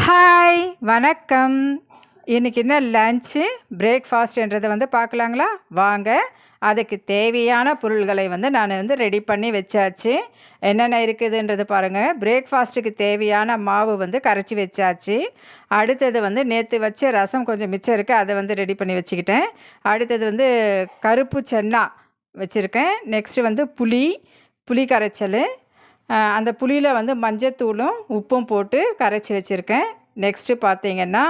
Hi வணக்கம். இன்றைக்கி என்ன லன்ச்சு பிரேக்ஃபாஸ்ட்ன்றதை பார்க்கலாங்களா வாங்க. அதுக்கு தேவையான பொருள்களை நான் ரெடி பண்ணி வச்சாச்சு. என்னென்ன இருக்குதுன்றது பாருங்கள். பிரேக்ஃபாஸ்ட்டுக்கு தேவையான மாவு கரைச்சி வச்சாச்சு. அடுத்தது நேற்று வச்ச ரசம் கொஞ்சம் மிச்சம் இருக்குது, அதை ரெடி பண்ணி வச்சுக்கிட்டேன். அடுத்தது கருப்பு சென்னா வச்சுருக்கேன். நெக்ஸ்ட்டு புளி கரைச்சல். அந்த புளியில் மஞ்சத்தூளும் உப்பும் போட்டு கரைச்சி வச்சுருக்கேன். நெக்ஸ்ட்டு பார்த்திங்கன்னா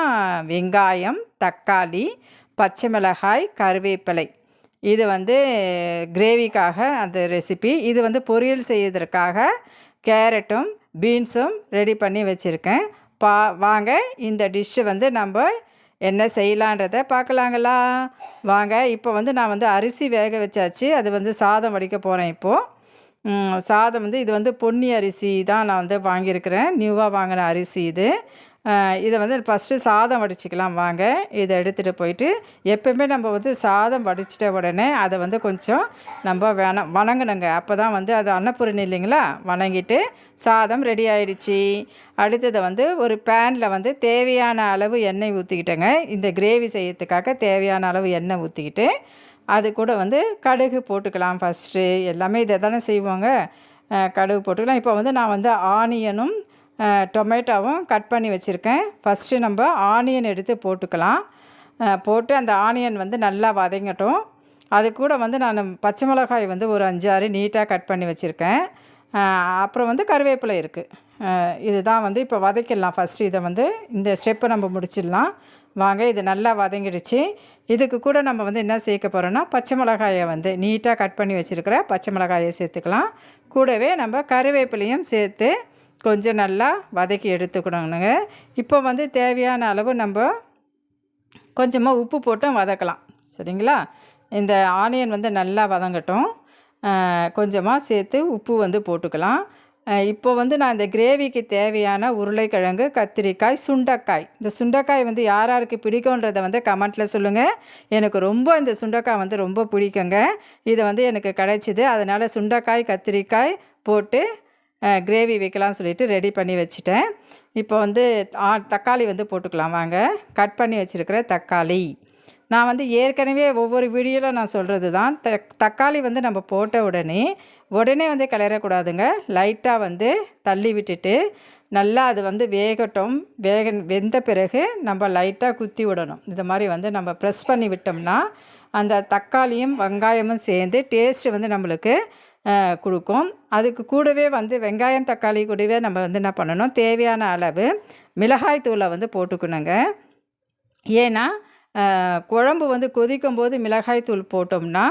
வெங்காயம், தக்காளி, பச்சை மிளகாய், கருவேப்பிலை. இது கிரேவிக்காக அந்த ரெசிபி. இது பொரியல் செய்வதற்காக கேரட்டும் பீன்ஸும் ரெடி பண்ணி வச்சுருக்கேன். வாங்க இந்த டிஷ்ஷு நம்ம என்ன செய்யலான்றதை பார்க்கலாங்களா வாங்க. இப்போ நான் அரிசி வேக வச்சாச்சு. அது சாதம் வடிக்க போகிறேன். இப்போது சாதம் இது பொன்னி அரிசி தான் நான் வாங்கியிருக்கிறேன். நியூவாக வாங்கின அரிசி இது. இதை ஃபஸ்ட்டு சாதம் வடிச்சிக்கலாம் வாங்க. இதை எடுத்துகிட்டு போயிட்டு எப்போயுமே நம்ம சாதம் வடிச்சிட்ட உடனே அதை கொஞ்சம் நம்ம வணங்கணுங்க. அப்போ தான் அது அன்னபூரணி இல்லைங்களா, வணங்கிட்டு சாதம் ரெடி ஆகிடுச்சி. அடுத்தது ஒரு பேனில் தேவையான அளவு எண்ணெய் ஊற்றிக்கிட்டேங்க. இந்த கிரேவி செய்யறதுக்காக தேவையான அளவு எண்ணெய் ஊற்றிக்கிட்டு அது கூட கடுகு போட்டுக்கலாம். ஃபஸ்ட்டு எல்லாமே இதை தானே செய்வாங்க. கடுகு போட்டுக்கலாம். இப்போ நான் ஆனியனும் டொமேட்டோவும் கட் பண்ணி வச்சுருக்கேன். ஃபஸ்ட்டு நம்ம ஆனியன் எடுத்து போட்டுக்கலாம். போட்டு அந்த ஆனியன் நல்லா வதங்கட்டும். அது கூட நான் பச்சை மிளகாய் ஒரு 5-6 நீட்டாக கட் பண்ணி வச்சுருக்கேன். அப்புறம் கருவேப்பிலை இருக்குது. இதுதான் இப்போ வதக்கிடலாம். ஃபஸ்ட்டு இதை இந்த ஸ்டெப்பை நம்ம முடிச்சிடலாம் வாங்க. இது நல்லா வதங்கிடுச்சு. இதுக்கு கூட நம்ம என்ன சேர்க்க போகிறோன்னா பச்சை மிளகாயை நீட்டாக கட் பண்ணி வச்சுருக்கிற பச்சை மிளகாயை சேர்த்துக்கலாம். கூடவே நம்ம கருவேப்பிலையும் சேர்த்து கொஞ்சம் நல்லா வதக்கி எடுத்துக்கணுங்க. இப்போ தேவையான அளவு நம்ம கொஞ்சமாக உப்பு போட்டும் வதக்கலாம். சரிங்களா. இந்த ஆனியன் நல்லா வதங்கட்டும். கொஞ்சமாக சேர்த்து உப்பு போட்டுக்கலாம். இப்போ நான் இந்த கிரேவிக்கு தேவையான உருளைக்கிழங்கு, கத்திரிக்காய், சுண்டைக்காய். இந்த சுண்டைக்காய் யார் யாருக்கு பிடிக்குன்றதை கமெண்ட்டில் சொல்லுங்கள். எனக்கு ரொம்ப இந்த சுண்டைக்காய் ரொம்ப பிடிக்குங்க. இது எனக்கு கிடைச்சிது. அதனால் சுண்டைக்காய், கத்திரிக்காய் போட்டு கிரேவி வைக்கலாம்னு சொல்லிட்டு ரெடி பண்ணி வச்சுட்டேன். இப்போ தக்காளி போட்டுக்கலாம் வாங்க. கட் பண்ணி வச்சுருக்கிற தக்காளி நான் ஏற்கனவே ஒவ்வொரு வீடியோவில் நான் சொல்கிறது தான். தக்காளி நம்ம போட்ட உடனே கிளறக்கூடாதுங்க. லைட்டாக தள்ளி விட்டுட்டு நல்லா அது வேகட்டும். வெந்த பிறகு நம்ம லைட்டாக குத்தி விடணும். இது மாதிரி நம்ம ப்ரெஸ் பண்ணி விட்டோம்னா அந்த தக்காளியும் வெங்காயமும் சேர்ந்து டேஸ்ட்டு நம்மளுக்கு கொடுக்கும். அதுக்கு கூடவே வெங்காயம் தக்காளி கூடவே நம்ம என்ன பண்ணணும், தேவையான அளவு மிளகாய் தூளை போட்டுக்கணுங்க. ஏன்னா குழம்பு கொதிக்கும் போது மிளகாய் தூள் போட்டோம்னா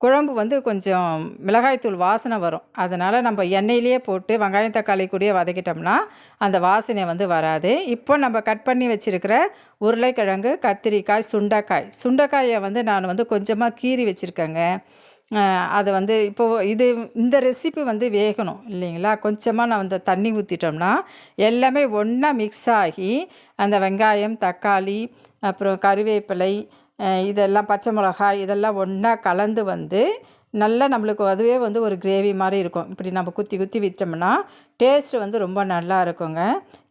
குழம்பு கொஞ்சம் மிளகாய்த்தூள் வாசனை வரும். அதனால் நம்ம எண்ணெயிலேயே போட்டு வெங்காயம் தக்காளி கூடயே வதக்கிட்டோம்னா அந்த வாசனை வராது. இப்போ நம்ம கட் பண்ணி வச்சுருக்கிற உருளைக்கிழங்கு, கத்திரிக்காய், சுண்டைக்காயை நான் கொஞ்சமாக கீறி வச்சுருக்கேங்க. அது இப்போது இந்த ரெசிபி வேகணும் இல்லைங்களா. கொஞ்சமாக நான் தண்ணி ஊற்றிட்டோம்னா எல்லாமே ஒன்றா மிக்ஸ் ஆகி அந்த வெங்காயம், தக்காளி, அப்புறம் கருவேப்பிலை, இதெல்லாம் பச்சை மிளகாய் இதெல்லாம் ஒன்றா கலந்து நல்லா நம்மளுக்கு அதுவே ஒரு கிரேவி மாதிரி இருக்கும். இப்படி நம்ம குத்தி விட்டோம்னா டேஸ்ட்டு ரொம்ப நல்லா இருக்குங்க.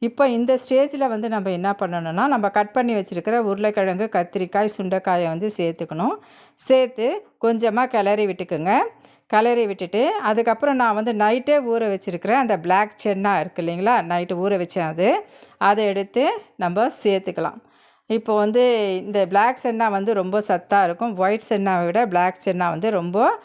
இப்போ இந்த ஸ்டேஜில் நம்ம என்ன பண்ணணும்னா நம்ம கட் பண்ணி வச்சுருக்கிற உருளைக்கிழங்கு, கத்திரிக்காய், சுண்டைக்காயை சேர்த்துக்கணும். சேர்த்து கொஞ்சமாக கிளறி விட்டுக்குங்க. கிளறி விட்டுட்டு அதுக்கப்புறம் நான் நைட்டே ஊற வச்சுருக்கிறேன் அந்த பிளாக் சென்னா இருக்குது இல்லைங்களா, நைட்டு ஊற வச்சேன். அதை எடுத்து நம்ம சேர்த்துக்கலாம். இப்போ இந்த பிளாக் சென்னா ரொம்ப சத்தாக இருக்கும். ஒயிட் சென்னாவை விட பிளாக் சென்னா ரொம்ப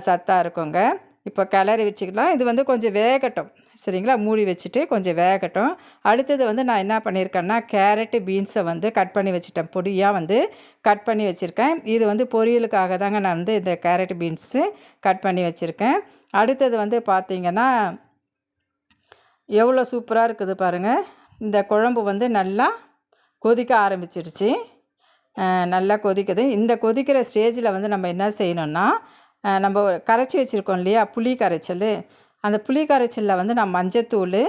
சத்தாக இருக்குங்க. இப்போ கிளறி வச்சுக்கலாம். இது கொஞ்சம் வேகட்டும். சரிங்களா. மூடி வச்சுட்டு கொஞ்சம் வேகட்டும். அடுத்தது நான் என்ன பண்ணியிருக்கேன்னா கேரட்டு, பீன்ஸை கட் பண்ணி வச்சுட்டேன். பொடியாக கட் பண்ணி வச்சுருக்கேன். இது பொரியலுக்காக தாங்க நான் இந்த கேரட்டு, பீன்ஸு கட் பண்ணி வச்சுருக்கேன். அடுத்தது பார்த்திங்கன்னா எவ்வளோ சூப்பராக இருக்குது பாருங்கள். இந்த குழம்பு நல்லா கொதிக்க ஆரம்பிச்சிடுச்சு. நல்லா கொதிக்குது. இந்த கொதிக்கிற ஸ்டேஜில் நம்ம என்ன செய்யணுன்னா நம்ம கரைச்சி வச்சுருக்கோம் இல்லையா புளி கரைச்சல், அந்த புளி கரைச்சலில் நான் மஞ்சத்தூள்,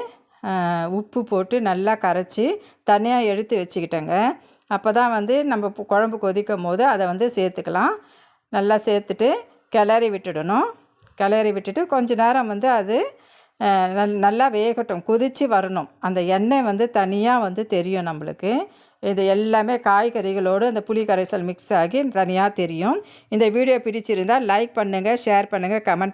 உப்பு போட்டு நல்லா கரைச்சி தனியாக எடுத்து வச்சுக்கிட்டேங்க. அப்போ தான் நம்ம குழம்பு கொதிக்கும் போது அதை சேர்த்துக்கலாம். நல்லா சேர்த்துட்டு கிளறி விட்டுடணும். கிளறி விட்டுட்டு கொஞ்ச நேரம் அது நல்லா வேகட்டும், கொதித்து வரணும். அந்த எண்ணெய் வந்து தனியாக வந்து தெரியும் நம்மளுக்கு. இது எல்லாமே காய்கறிகளோடு அந்த புளி கரைசல் மிக்ஸ் ஆகி தனியாக தெரியும். இந்த வீடியோ பிடிச்சிருந்தால் லைக் பண்ணுங்கள், ஷேர் பண்ணுங்கள், கமெண்ட்